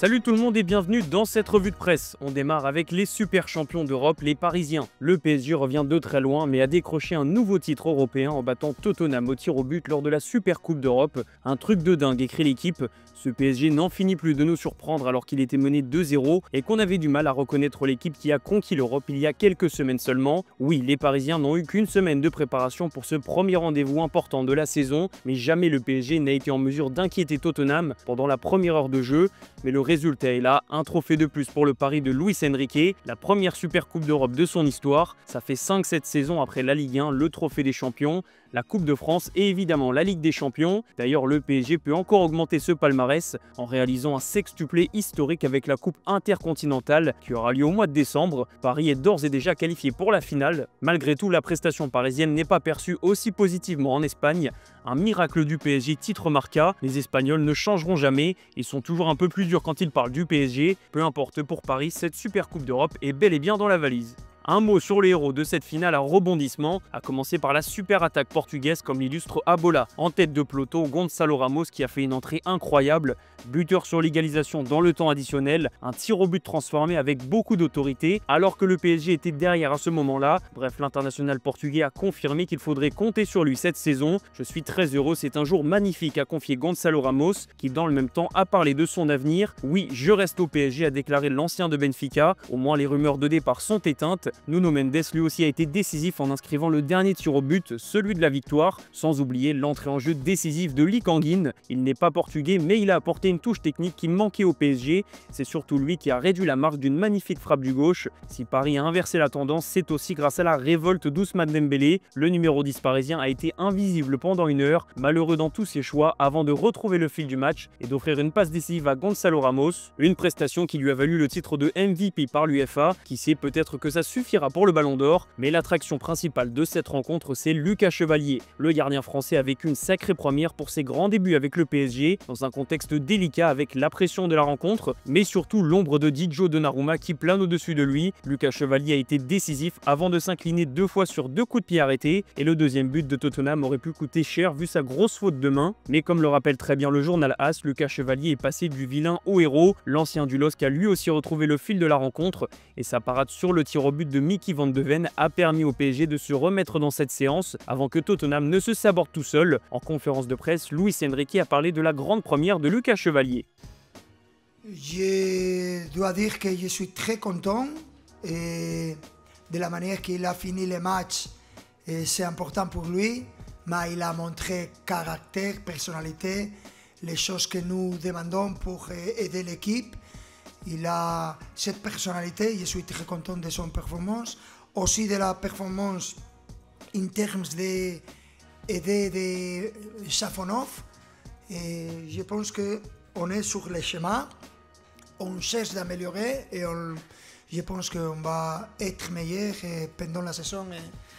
Salut tout le monde et bienvenue dans cette revue de presse. On démarre avec les super champions d'Europe, les Parisiens. Le PSG revient de très loin mais a décroché un nouveau titre européen en battant Tottenham au tir au but lors de la Super Coupe d'Europe. Un truc de dingue, écrit l'équipe. Ce PSG n'en finit plus de nous surprendre alors qu'il était mené 2-0 et qu'on avait du mal à reconnaître l'équipe qui a conquis l'Europe il y a quelques semaines seulement. Oui, les Parisiens n'ont eu qu'une semaine de préparation pour ce premier rendez-vous important de la saison, mais jamais le PSG n'a été en mesure d'inquiéter Tottenham pendant la première heure de jeu. Mais le résultat est là, un trophée de plus pour le Paris de Luis Enrique, la première Super Coupe d'Europe de son histoire. Ça fait 5-7 saisons après la Ligue 1, le trophée des champions, la Coupe de France et évidemment la Ligue des champions. D'ailleurs, le PSG peut encore augmenter ce palmarès en réalisant un sextuplé historique avec la Coupe intercontinentale qui aura lieu au mois de décembre. Paris est d'ores et déjà qualifié pour la finale. Malgré tout, la prestation parisienne n'est pas perçue aussi positivement en Espagne. Un miracle du PSG titre Marca. Les Espagnols ne changeront jamais. Ils sont toujours un peu plus durs quand ils parlent du PSG. Peu importe pour Paris, cette Super Coupe d'Europe est bel et bien dans la valise. Un mot sur les héros de cette finale à rebondissement, à commencer par la super attaque portugaise comme l'illustre Abola. En tête de peloton, Gonçalo Ramos qui a fait une entrée incroyable, buteur sur l'égalisation dans le temps additionnel, un tir au but transformé avec beaucoup d'autorité, alors que le PSG était derrière à ce moment-là. Bref, l'international portugais a confirmé qu'il faudrait compter sur lui cette saison. Je suis très heureux, c'est un jour magnifique, a confié Gonçalo Ramos, qui dans le même temps a parlé de son avenir. Oui, je reste au PSG, a déclaré l'ancien de Benfica. Au moins les rumeurs de départ sont éteintes. Nuno Mendes lui aussi a été décisif en inscrivant le dernier tir au but, celui de la victoire, sans oublier l'entrée en jeu décisive de Lee Kang-in. Il n'est pas portugais mais il a apporté une touche technique qui manquait au PSG. C'est surtout lui qui a réduit la marque d'une magnifique frappe du gauche. Si Paris a inversé la tendance, c'est aussi grâce à la révolte d'Ousmane Dembélé. Le numéro 10 parisien a été invisible pendant une heure, malheureux dans tous ses choix avant de retrouver le fil du match et d'offrir une passe décisive à Gonçalo Ramos. Une prestation qui lui a valu le titre de MVP par l'UEFA. Qui sait, peut-être que ça suffira pour le Ballon d'Or, mais l'attraction principale de cette rencontre, c'est Lucas Chevalier. Le gardien français a vécu une sacrée première pour ses grands débuts avec le PSG, dans un contexte délicat avec la pression de la rencontre, mais surtout l'ombre de Gigio Donnarumma qui plane au-dessus de lui. Lucas Chevalier a été décisif avant de s'incliner 2 fois sur 2 coups de pied arrêtés, et le deuxième but de Tottenham aurait pu coûter cher vu sa grosse faute de main. Mais comme le rappelle très bien le journal AS, Lucas Chevalier est passé du vilain au héros. L'ancien du LOSC a lui aussi retrouvé le fil de la rencontre, et sa parade sur le tir au but de Mickey Van de Ven a permis au PSG de se remettre dans cette séance avant que Tottenham ne se saborde tout seul. En conférence de presse, Luis Enrique a parlé de la grande première de Lucas Chevalier. Je dois dire que je suis très content de la manière qu'il a fini le match. C'est important pour lui, mais il a montré caractère, personnalité, les choses que nous demandons pour aider l'équipe. Il a cette personnalité, je suis très content de son performance, aussi de la performance en termes d'aider de Safonov. Et je pense qu'on est sur le chemin, on cherche d'améliorer et je pense qu'on va être meilleur pendant la saison.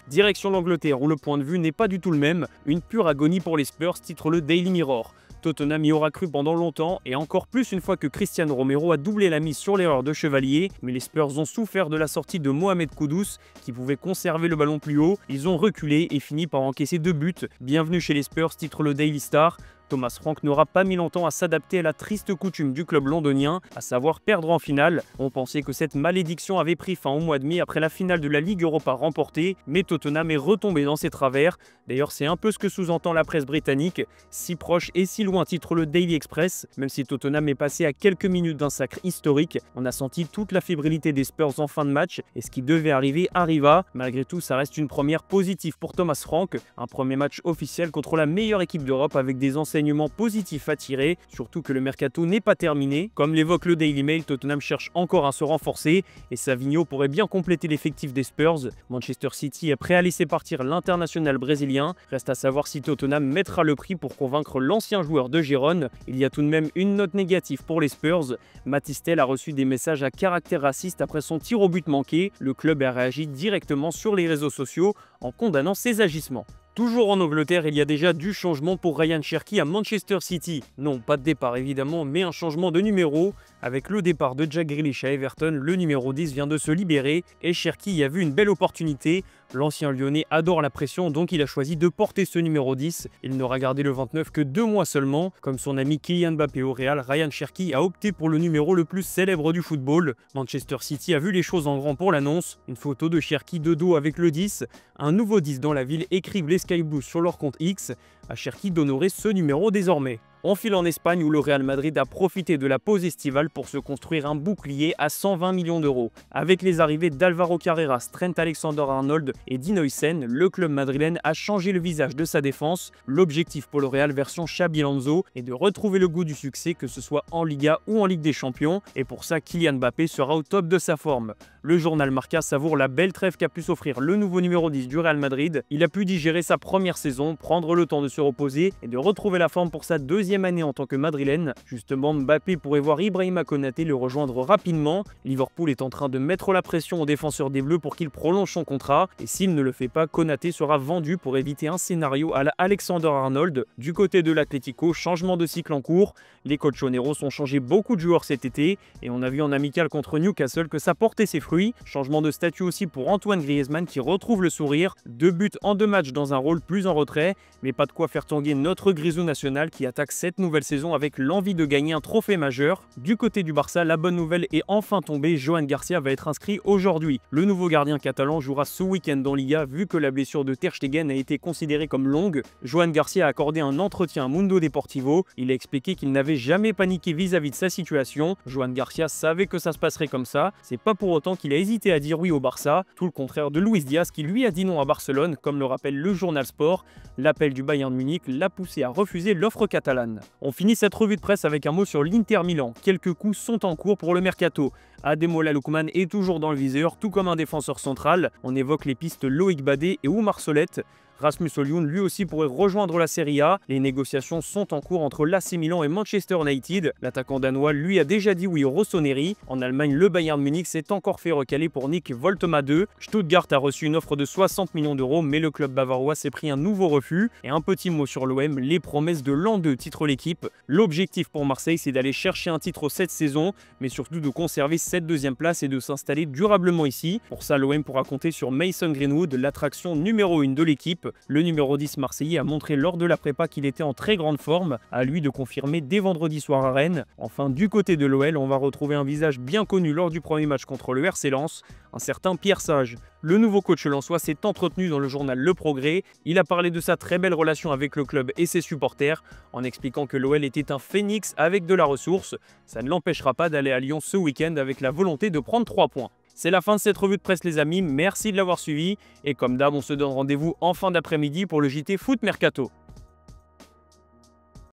Direction l'Angleterre où le point de vue n'est pas du tout le même, une pure agonie pour les Spurs, titre le Daily Mirror. Tottenham y aura cru pendant longtemps et encore plus une fois que Cristiano Romero a doublé la mise sur l'erreur de Chevalier, mais les Spurs ont souffert de la sortie de Mohamed Kudus qui pouvait conserver le ballon plus haut. Ils ont reculé et fini par encaisser 2 buts. Bienvenue chez les Spurs, titre le Daily Star. Thomas Frank n'aura pas mis longtemps à s'adapter à la triste coutume du club londonien, à savoir perdre en finale. On pensait que cette malédiction avait pris fin au mois de mai après la finale de la Ligue Europa remportée, mais Tottenham est retombé dans ses travers. D'ailleurs, c'est un peu ce que sous-entend la presse britannique. Si proche et si loin, titre le Daily Express. Même si Tottenham est passé à quelques minutes d'un sacre historique, on a senti toute la fébrilité des Spurs en fin de match, et ce qui devait arriver arriva. Malgré tout, ça reste une première positive pour Thomas Frank, un premier match officiel contre la meilleure équipe d'Europe avec des enseignements positifs à tirer, surtout que le mercato n'est pas terminé. Comme l'évoque le Daily Mail, Tottenham cherche encore à se renforcer et Savinho pourrait bien compléter l'effectif des Spurs. Manchester City est prêt à laisser partir l'international brésilien. Reste à savoir si Tottenham mettra le prix pour convaincre l'ancien joueur de Gérone. Il y a tout de même une note négative pour les Spurs. Mathys Tel a reçu des messages à caractère raciste après son tir au but manqué. Le club a réagi directement sur les réseaux sociaux en condamnant ces agissements. Toujours en Angleterre, il y a déjà du changement pour Ryan Cherki à Manchester City. Non, pas de départ évidemment, mais un changement de numéro. Avec le départ de Jack Grealish à Everton, le numéro 10 vient de se libérer et Cherki y a vu une belle opportunité. L'ancien Lyonnais adore la pression, donc il a choisi de porter ce numéro 10. Il n'aura gardé le 29 que 2 mois seulement. Comme son ami Kylian Mbappé au Real, Ryan Cherki a opté pour le numéro le plus célèbre du football. Manchester City a vu les choses en grand pour l'annonce. Une photo de Cherki de dos avec le 10. Un nouveau 10 dans la ville, écrivent les Sky Blues sur leur compte X. À Cherki d'honorer ce numéro désormais. On file en Espagne où le Real Madrid a profité de la pause estivale pour se construire un bouclier à 120 millions d'euros. Avec les arrivées d'Alvaro Carreras, Trent Alexander-Arnold et Dean Huijsen, le club madrilène a changé le visage de sa défense. L'objectif pour le Real version Xabi Alonso est de retrouver le goût du succès, que ce soit en Liga ou en Ligue des Champions, et pour ça Kylian Mbappé sera au top de sa forme. Le journal Marca savoure la belle trêve qu'a pu s'offrir le nouveau numéro 10 du Real Madrid. Il a pu digérer sa première saison, prendre le temps de se reposer et de retrouver la forme pour sa deuxième année en tant que madrilène. Justement, Mbappé pourrait voir Ibrahima Konaté le rejoindre rapidement. Liverpool est en train de mettre la pression aux défenseurs des Bleus pour qu'il prolonge son contrat, et s'il ne le fait pas, Konaté sera vendu pour éviter un scénario à la Alexander-Arnold. Du côté de l'Atlético, changement de cycle en cours. Les colchoneros ont changé beaucoup de joueurs cet été, et on a vu en amical contre Newcastle que ça portait ses fruits. Changement de statut aussi pour Antoine Griezmann qui retrouve le sourire. 2 buts en 2 matchs dans un rôle plus en retrait, mais pas de quoi faire tanguer notre grisou national qui attaque cette nouvelle saison avec l'envie de gagner un trophée majeur. Du côté du Barça, la bonne nouvelle est enfin tombée, Joan Garcia va être inscrit aujourd'hui. Le nouveau gardien catalan jouera ce week-end en Liga vu que la blessure de Ter Stegen a été considérée comme longue. Joan Garcia a accordé un entretien à Mundo Deportivo. Il a expliqué qu'il n'avait jamais paniqué vis-à-vis de sa situation. Joan Garcia savait que ça se passerait comme ça. C'est pas pour autant qu'il a hésité à dire oui au Barça, tout le contraire de Luis Diaz qui lui a dit non à Barcelone, comme le rappelle le journal Sport. L'appel du Bayern Munich l'a poussé à refuser l'offre catalane. On finit cette revue de presse avec un mot sur l'Inter Milan. Quelques coups sont en cours pour le mercato. Ademola Lookman est toujours dans le viseur, tout comme un défenseur central. On évoque les pistes Loïc Badé et Oumar Solette. Rasmus Højlund lui aussi pourrait rejoindre la Serie A. Les négociations sont en cours entre l'AC Milan et Manchester United. L'attaquant danois lui a déjà dit oui au Rossoneri. En Allemagne, le Bayern Munich s'est encore fait recaler pour Nick Voltema 2. Stuttgart a reçu une offre de 60 millions d'euros, mais le club bavarois s'est pris un nouveau refus. Et un petit mot sur l'OM, les promesses de l'an 2 titrent l'équipe. L'objectif pour Marseille, c'est d'aller chercher un titre cette saison, mais surtout de conserver cette deuxième place et de s'installer durablement ici. Pour ça, l'OM pourra compter sur Mason Greenwood, l'attraction numéro 1 de l'équipe. Le numéro 10 marseillais a montré lors de la prépa qu'il était en très grande forme, à lui de confirmer dès vendredi soir à Rennes. Enfin, du côté de l'OL, on va retrouver un visage bien connu lors du premier match contre le RC Lens, un certain Pierre Sage. Le nouveau coach lensois s'est entretenu dans le journal Le Progrès. Il a parlé de sa très belle relation avec le club et ses supporters, en expliquant que l'OL était un phénix avec de la ressource. Ça ne l'empêchera pas d'aller à Lyon ce week-end avec la volonté de prendre 3 points. C'est la fin de cette revue de presse les amis, merci de l'avoir suivi, et comme d'hab on se donne rendez-vous en fin d'après-midi pour le JT Foot Mercato.